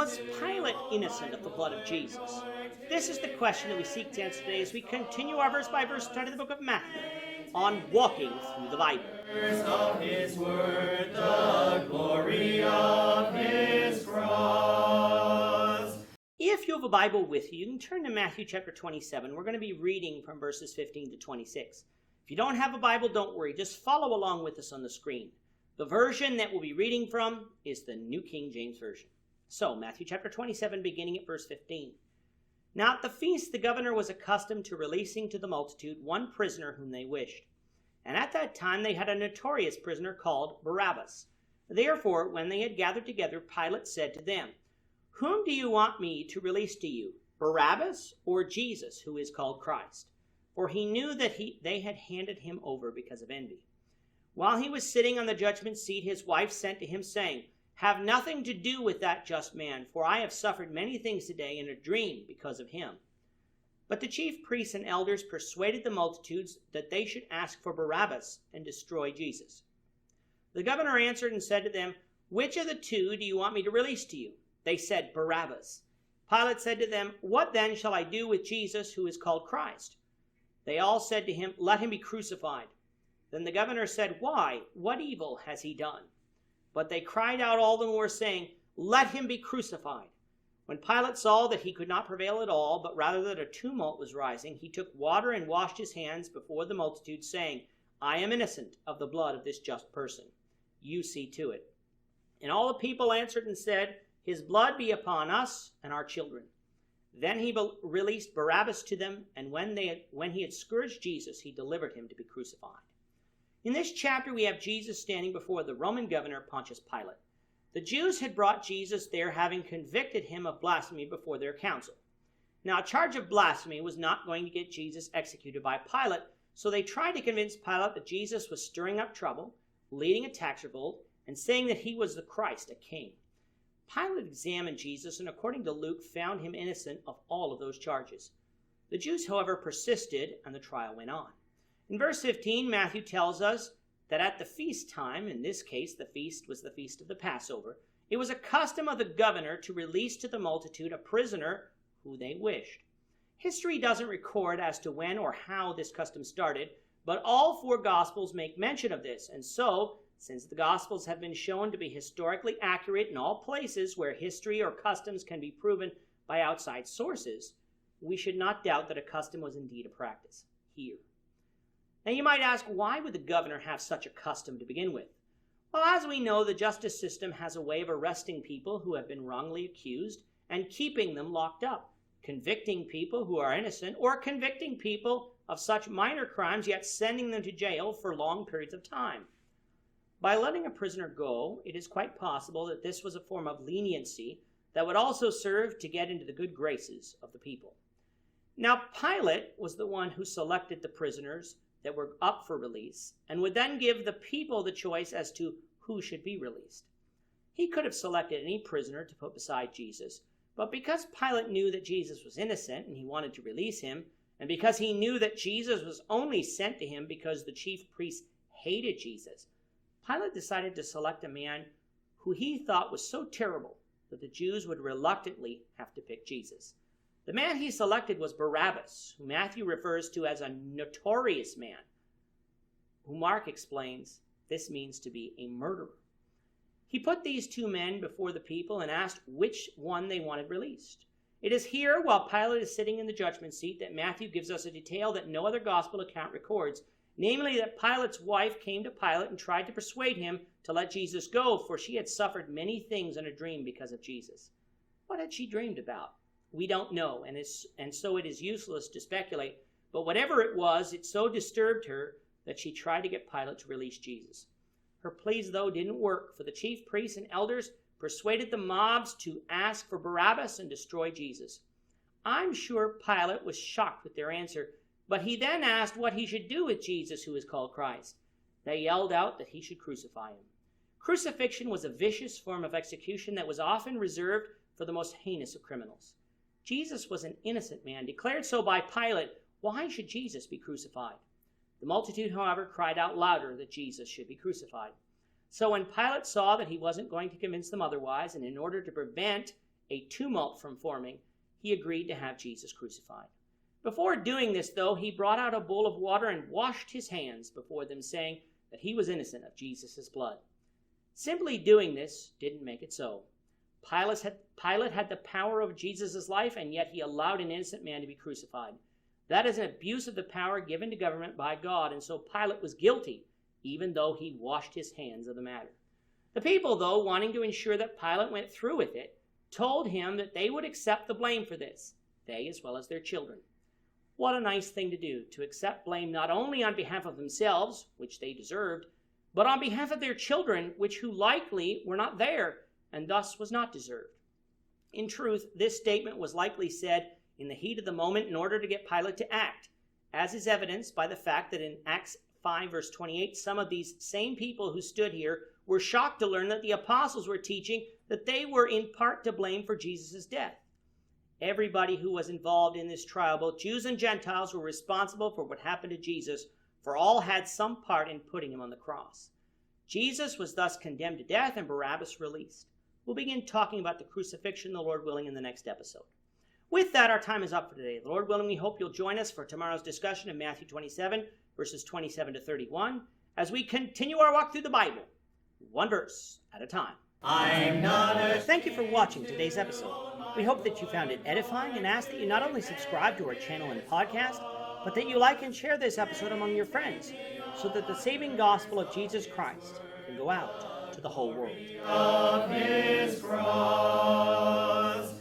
Was Pilate innocent of the blood of Jesus? This is the question that we seek to answer today as we continue our verse-by-verse study of the book of Matthew on walking through the Bible. Of his word, the glory of his cross. If you have a Bible with you, you can turn to Matthew chapter 27. We're going to be reading from verses 15 to 26. If you don't have a Bible, don't worry. Just follow along with us on the screen. The version that we'll be reading from is the New King James Version. So, Matthew chapter 27, beginning at verse 15. Now at the feast, the governor was accustomed to releasing to the multitude one prisoner whom they wished. And at that time they had a notorious prisoner called Barabbas. Therefore, when they had gathered together, Pilate said to them, "Whom do you want me to release to you, Barabbas or Jesus, who is called Christ?" For he knew that they had handed him over because of envy. While he was sitting on the judgment seat, his wife sent to him, saying, "Have nothing to do with that just man, for I have suffered many things today in a dream because of him." But the chief priests and elders persuaded the multitudes that they should ask for Barabbas and destroy Jesus. The governor answered and said to them, "Which of the two do you want me to release to you?" They said, "Barabbas." Pilate said to them, "What then shall I do with Jesus, who is called Christ?" They all said to him, "Let him be crucified." Then the governor said, "Why? What evil has he done?" But they cried out all the more, saying, "Let him be crucified." When Pilate saw that he could not prevail at all, but rather that a tumult was rising, he took water and washed his hands before the multitude, saying, "I am innocent of the blood of this just person. You see to it." And all the people answered and said, "His blood be upon us and our children." Then he released Barabbas to them, and when he had scourged Jesus, he delivered him to be crucified. In this chapter, we have Jesus standing before the Roman governor, Pontius Pilate. The Jews had brought Jesus there, having convicted him of blasphemy before their council. Now, a charge of blasphemy was not going to get Jesus executed by Pilate, so they tried to convince Pilate that Jesus was stirring up trouble, leading a tax revolt, and saying that he was the Christ, a king. Pilate examined Jesus and, according to Luke, found him innocent of all of those charges. The Jews, however, persisted, and the trial went on. In verse 15, Matthew tells us that at the feast time, in this case the feast was the feast of the Passover, it was a custom of the governor to release to the multitude a prisoner who they wished. History doesn't record as to when or how this custom started, but all four Gospels make mention of this, and so, since the Gospels have been shown to be historically accurate in all places where history or customs can be proven by outside sources, we should not doubt that a custom was indeed a practice here. Now you might ask, why would the governor have such a custom to begin with? Well, as we know, the justice system has a way of arresting people who have been wrongly accused and keeping them locked up, convicting people who are innocent, or convicting people of such minor crimes yet sending them to jail for long periods of time. By letting a prisoner go, it is quite possible that this was a form of leniency that would also serve to get into the good graces of the people. Now, Pilate was the one who selected the prisoners that were up for release, and would then give the people the choice as to who should be released. He could have selected any prisoner to put beside Jesus, but because Pilate knew that Jesus was innocent and he wanted to release him, and because he knew that Jesus was only sent to him because the chief priests hated Jesus, Pilate decided to select a man who he thought was so terrible that the Jews would reluctantly have to pick Jesus. The man he selected was Barabbas, who Matthew refers to as a notorious man, who Mark explains this means to be a murderer. He put these two men before the people and asked which one they wanted released. It is here, while Pilate is sitting in the judgment seat, that Matthew gives us a detail that no other gospel account records, namely that Pilate's wife came to Pilate and tried to persuade him to let Jesus go, for she had suffered many things in a dream because of Jesus. What had she dreamed about? We don't know, and so it is useless to speculate. But whatever it was, it so disturbed her that she tried to get Pilate to release Jesus. Her pleas, though, didn't work, for the chief priests and elders persuaded the mobs to ask for Barabbas and destroy Jesus. I'm sure Pilate was shocked with their answer, but he then asked what he should do with Jesus, who is called Christ. They yelled out that he should crucify him. Crucifixion was a vicious form of execution that was often reserved for the most heinous of criminals. Jesus was an innocent man, declared so by Pilate. Why should Jesus be crucified? The multitude, however, cried out louder that Jesus should be crucified. So when Pilate saw that he wasn't going to convince them otherwise, and in order to prevent a tumult from forming, he agreed to have Jesus crucified. Before doing this, though, he brought out a bowl of water and washed his hands before them, saying that he was innocent of Jesus' blood. Simply doing this didn't make it so. Pilate had the power of Jesus' life, and yet he allowed an innocent man to be crucified. That is an abuse of the power given to government by God, and so Pilate was guilty, even though he washed his hands of the matter. The people, though, wanting to ensure that Pilate went through with it, told him that they would accept the blame for this, they as well as their children. What a nice thing to do, to accept blame not only on behalf of themselves, which they deserved, but on behalf of their children, who likely were not there, and thus was not deserved. In truth, this statement was likely said in the heat of the moment in order to get Pilate to act, as is evidenced by the fact that in Acts 5, verse 28, some of these same people who stood here were shocked to learn that the apostles were teaching that they were in part to blame for Jesus' death. Everybody who was involved in this trial, both Jews and Gentiles, were responsible for what happened to Jesus, for all had some part in putting him on the cross. Jesus was thus condemned to death and Barabbas released. We'll begin talking about the crucifixion, the Lord willing, in the next episode. With that, our time is up for today. The Lord willing, we hope you'll join us for tomorrow's discussion of Matthew 27, verses 27 to 31, as we continue our walk through the Bible, one verse at a time. I'm not ashamed. Thank you for watching today's episode. We hope that you found it edifying and ask that you not only subscribe to our channel and podcast, but that you like and share this episode among your friends, so that the saving gospel of Jesus Christ can go out to the whole world. Of his cross.